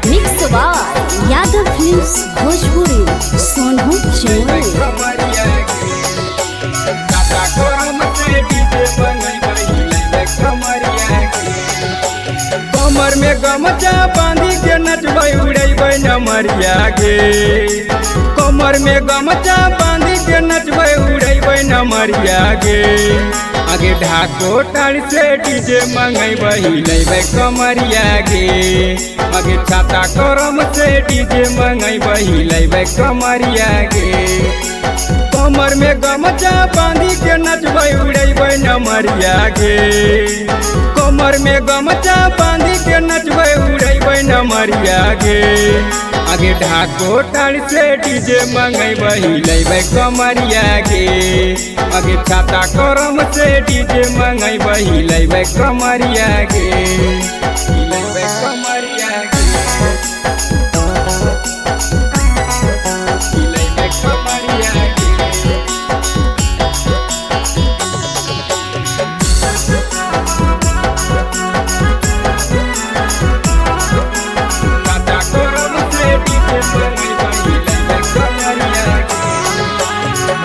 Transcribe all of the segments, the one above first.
Mix बार Yadav films Bhojpuri Sonu कमर में गमछा बांधी के नचबै उड़ेबै नमरिया गे। कमर में गमछा बांधी के नचबै उड़ेबै नमरिया गे। आगे ढाको टाड़ से डीजे मंगेबै हिलेबै कमरिया गे। आगे छाता करम से डीजे मंगेबै हिलेबै कमरिया गे। कमर में गमछा बांधी के नचबै उड़ेबै नमरिया गे। कमर में गमछा बांधी के नचबै उड़ेबै नमरिया गे। आगे ढाको टाड़ से डीजे मंगेबै हिलेबै कमरिया गे। आगे छाता करम से डीजे मंगेबै हिलेबै कमरिया गे। हिलेबै कमरिया गे। हिलेबै कमरिया गे।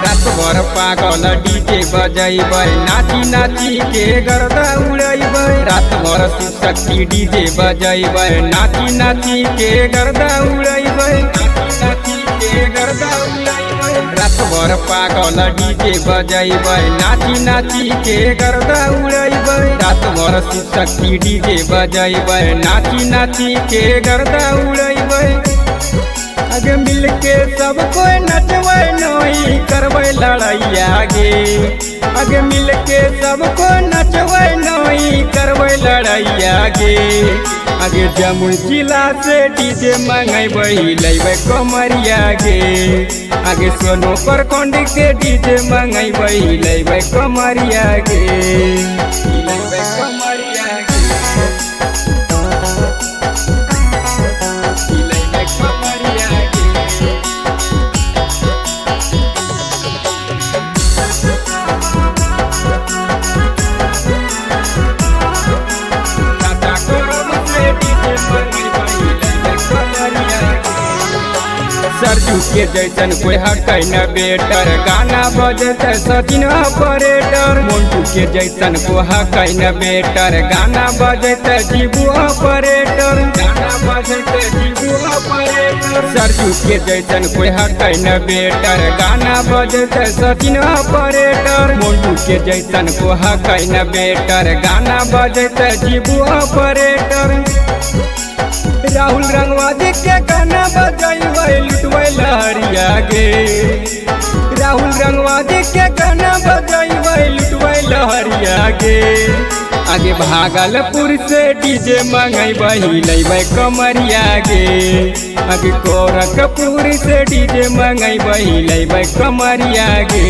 रात भर पागल डीजे बजैबै नाची नाची के गर्दा उड़ैबै। रात भर शक्ति डीजे बजैबै नाची नाची के गर्दा उड़ैबै। नाची के गर्दा उड़ैबै। रात भर पागल डीजे बजैबै नाची नाची के गर्दा उड़ैबै। रात भर शक्ति डीजे बजैबै नाची नाची के गर्दा उड़ैबै। आगे मिल के सब कोई नचबै नहीं करबै लड़ैया गे। आगे मिल के सब कोई नचबै नहीं करबै लड़ैया गे। आगे जमुई जिला से डीजे मंगेबै हिलेबै कमरिया गे। आगे सोनो प्रखंड के डीजे मंगेबै हिलेबै कमरिया गे। हिलेबै कमरिया गे। हिलेबै कमरिया गे। सरजू के जैसन कोई हटै न बेटर गाना बजते सचिन ऑपरेटर। मोन्टू के जैसन कोई हटै न बेटर गाना बजते जीबू ऑपरेटर। गाना बजते जीबू ऑपरेटर। सरजू के जैसन कोई हटै न बेटर गाना बजते सचिन ऑपरेटर। मोन्टू के जैसन कोई हटै न बेटर गाना बजते जीबू ऑपरेटर। राहुल रंगवादी के गाना बजैबै लुटबै लहरिया गे। राहुल रंगवादी के गाना बजैबै लुटबै लहरिया गे। आगे भागलपुर से डीजे मंगेबै हिलेबै कमरिया गे। आगे गोरखपुर से डीजे मंगेबै हिलेबै कमरिया गे।